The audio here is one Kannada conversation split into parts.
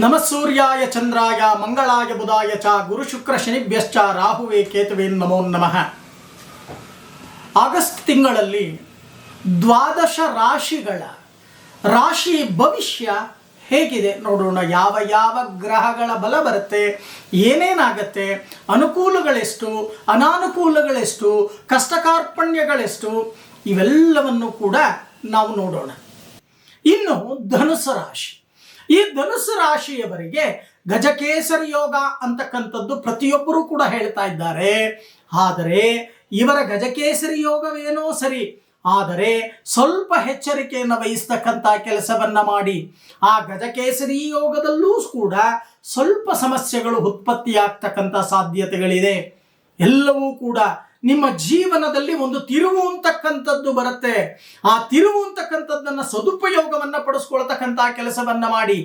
ನಮ ಸೂರ್ಯಾಯ ಚಂದ್ರಾಯ ಮಂಗಳಾಯ ಬುಧಾಯ ಚ ಗುರು ಶುಕ್ರ ಶನಿಭ್ಯಶ್ಚ ರಾಹುವೇ ಕೇತುವೇ ನಮೋ ನಮಃ. ಆಗಸ್ಟ್ ತಿಂಗಳಲ್ಲಿ ದ್ವಾದಶ ರಾಶಿಗಳ ರಾಶಿ ಭವಿಷ್ಯ ಹೇಗಿದೆ ನೋಡೋಣ. ಯಾವ ಯಾವ ಗ್ರಹಗಳ ಬಲ ಬರುತ್ತೆ, ಏನೇನಾಗತ್ತೆ, ಅನುಕೂಲಗಳೆಷ್ಟು, ಅನಾನುಕೂಲಗಳೆಷ್ಟು, ಕಷ್ಟ ಕಾರ್ಪಣ್ಯಗಳೆಷ್ಟು, ಇವೆಲ್ಲವನ್ನು ಕೂಡ ನಾವು ನೋಡೋಣ. ಇನ್ನು ಧನುಸು ರಾಶಿ, ಈ ಧನುಸು ರಾಶಿಯವರಿಗೆ ಗಜಕೇಸರಿ ಯೋಗ ಅಂತಕ್ಕಂಥದ್ದು ಪ್ರತಿಯೊಬ್ಬರೂ ಕೂಡ ಹೇಳ್ತಾ ಇದ್ದಾರೆ. ಆದರೆ ಇವರ ಗಜಕೇಸರಿ ಯೋಗವೇನೋ ಸರಿ, ಆದರೆ ಸ್ವಲ್ಪ ಎಚ್ಚರಿಕೆಯನ್ನು ವಹಿಸ್ತಕ್ಕಂಥ ಕೆಲಸವನ್ನ ಮಾಡಿ. ಆ ಗಜಕೇಸರಿ ಯೋಗದಲ್ಲೂ ಕೂಡ ಸ್ವಲ್ಪ ಸಮಸ್ಯೆಗಳು ಉತ್ಪತ್ತಿಯಾಗ್ತಕ್ಕಂಥ ಸಾಧ್ಯತೆಗಳಿದೆ. ಎಲ್ಲವೂ ಕೂಡ ನಿಮ್ಮ ಜೀವನದಲ್ಲಿ ಒಂದು ತಿರುವು ಅಂತಕ್ಕಂಥದ್ದು ಬರುತ್ತೆ. ಆ ತಿರುವು ಅಂತಕ್ಕಂಥದ್ದನ್ನು ಸದುಪಯೋಗವನ್ನು ಪಡಿಸ್ಕೊಳ್ತಕ್ಕಂಥ ಕೆಲಸವನ್ನ ಮಾಡಿ.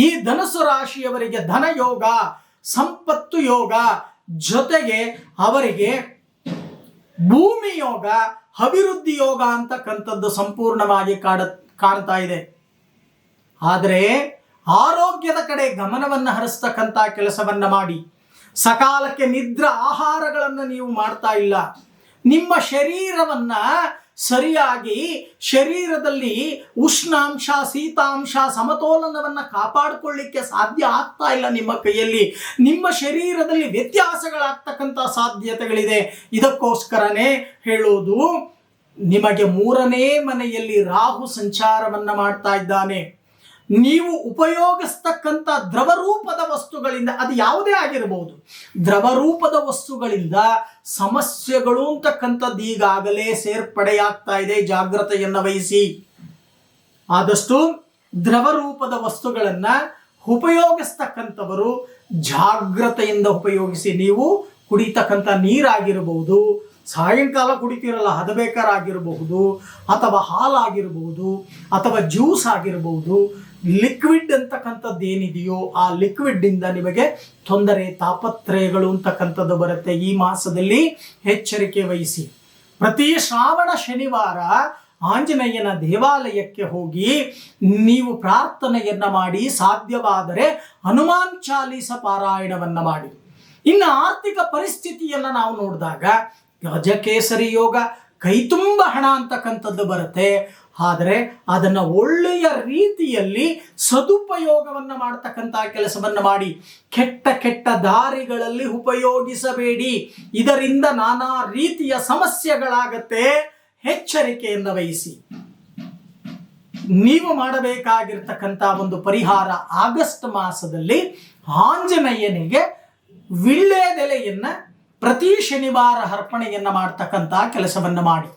ಈ ಧನುಸು ರಾಶಿಯವರಿಗೆ ಧನ ಯೋಗ, ಸಂಪತ್ತು ಯೋಗ, ಜೊತೆಗೆ ಅವರಿಗೆ ಭೂಮಿ ಯೋಗ, ಅಭಿವೃದ್ಧಿ ಯೋಗ ಅಂತಕ್ಕಂಥದ್ದು ಸಂಪೂರ್ಣವಾಗಿ ಕಾಣ್ತಾ ಇದೆ. ಆದರೆ ಆರೋಗ್ಯದ ಕಡೆ ಗಮನವನ್ನು ಹರಿಸ್ತಕ್ಕಂಥ ಕೆಲಸವನ್ನ ಮಾಡಿ. ಸಕಾಲಕ್ಕೆ ನಿದ್ರಾ ಆಹಾರಗಳನ್ನು ನೀವು ಮಾಡ್ತಾ ಇಲ್ಲ. ನಿಮ್ಮ ಶರೀರವನ್ನ ಸರಿಯಾಗಿ ಶರೀರದಲ್ಲಿ ಉಷ್ಣಾಂಶ, ಶೀತಾಂಶ, ಸಮತೋಲನವನ್ನು ಕಾಪಾಡಿಕೊಳ್ಳಿಕ್ಕೆ ಸಾಧ್ಯ ಆಗ್ತಾ ಇಲ್ಲ ನಿಮ್ಮ ಕೈಯಲ್ಲಿ. ನಿಮ್ಮ ಶರೀರದಲ್ಲಿ ವ್ಯತ್ಯಾಸಗಳಾಗ್ತಕ್ಕಂಥ ಸಾಧ್ಯತೆಗಳಿದೆ. ಇದಕ್ಕೋಸ್ಕರನೇ ಹೇಳೋದು, ನಿಮಗೆ 3ನೇ ಮನೆಯಲ್ಲಿ ರಾಹು ಸಂಚಾರವನ್ನ ಮಾಡ್ತಾ ಇದ್ದಾನೆ. ನೀವು ಉಪಯೋಗಿಸ್ತಕ್ಕಂಥ ದ್ರವರೂಪದ ವಸ್ತುಗಳಿಂದ, ಅದು ಯಾವುದೇ ಆಗಿರಬಹುದು, ದ್ರವರೂಪದ ವಸ್ತುಗಳಿಂದ ಸಮಸ್ಯೆಗಳು ಅಂತಕ್ಕಂಥದ್ದು ಈಗಾಗಲೇ ಸೇರ್ಪಡೆಯಾಗ್ತಾ ಇದೆ. ಜಾಗ್ರತೆಯನ್ನು ವಹಿಸಿ. ಆದಷ್ಟು ದ್ರವರೂಪದ ವಸ್ತುಗಳನ್ನ ಉಪಯೋಗಿಸ್ತಕ್ಕಂಥವರು ಜಾಗ್ರತೆಯಿಂದ ಉಪಯೋಗಿಸಿ. ನೀವು ಕುಡಿತಕ್ಕಂಥ ನೀರಾಗಿರಬಹುದು, ಸಾಯಂಕಾಲ ಕುಡಿತಿರಲ್ಲ ಅದು ಬೇಕಾರಾಗಿರಬಹುದು, ಅಥವಾ ಹಾಲಾಗಿರಬಹುದು, ಅಥವಾ ಜ್ಯೂಸ್ ಆಗಿರಬಹುದು, ಲಿಕ್ವಿಡ್ ಅಂತಕ್ಕಂಥದ್ದು ಏನಿದೆಯೋ ಆ ಲಿಕ್ವಿಡ್ ಇಂದ ನಿಮಗೆ ತೊಂದರೆ, ತಾಪತ್ರಯಗಳು ಅಂತಕ್ಕಂಥದ್ದು ಬರುತ್ತೆ. ಈ ಮಾಸದಲ್ಲಿ ಎಚ್ಚರಿಕೆ ವಹಿಸಿ. ಪ್ರತಿ ಶ್ರಾವಣ ಶನಿವಾರ ಆಂಜನೇಯನ ದೇವಾಲಯಕ್ಕೆ ಹೋಗಿ ನೀವು ಪ್ರಾರ್ಥನೆಯನ್ನ ಮಾಡಿ, ಸಾಧ್ಯವಾದರೆ ಹನುಮಾನ್ ಚಾಲೀಸ ಪಾರಾಯಣವನ್ನ ಮಾಡಿ. ಇನ್ನು ಆರ್ಥಿಕ ಪರಿಸ್ಥಿತಿಯನ್ನು ನಾವು ನೋಡಿದಾಗ ಗಜಕೇಸರಿ ಯೋಗ, ಕೈ ತುಂಬ ಹಣ ಅಂತಕ್ಕಂಥದ್ದು ಬರುತ್ತೆ. ಆದರೆ ಅದನ್ನು ಒಳ್ಳೆಯ ರೀತಿಯಲ್ಲಿ ಸದುಪಯೋಗವನ್ನು ಮಾಡ್ತಕ್ಕಂಥ ಕೆಲಸವನ್ನು ಮಾಡಿ. ಕೆಟ್ಟ ಕೆಟ್ಟ ದಾರಿಗಳಲ್ಲಿ ಉಪಯೋಗಿಸಬೇಡಿ. ಇದರಿಂದ ನಾನಾ ರೀತಿಯ ಸಮಸ್ಯೆಗಳಾಗತ್ತೆ. ಎಚ್ಚರಿಕೆಯಿಂದ ವಹಿಸಿ. ನೀವು ಮಾಡಬೇಕಾಗಿರ್ತಕ್ಕಂಥ ಒಂದು ಪರಿಹಾರ, ಆಗಸ್ಟ್ ಮಾಸದಲ್ಲಿ ಆಂಜನೇಯನಿಗೆ ವಿಳ್ಳೆದೆಲೆಯನ್ನ ಪ್ರತಿ ಶನಿವಾರ ಅರ್ಪಣೆಯನ್ನ ಮಾಡ್ತಕ್ಕಂಥ ಕೆಲಸವನ್ನ ಮಾಡಿ.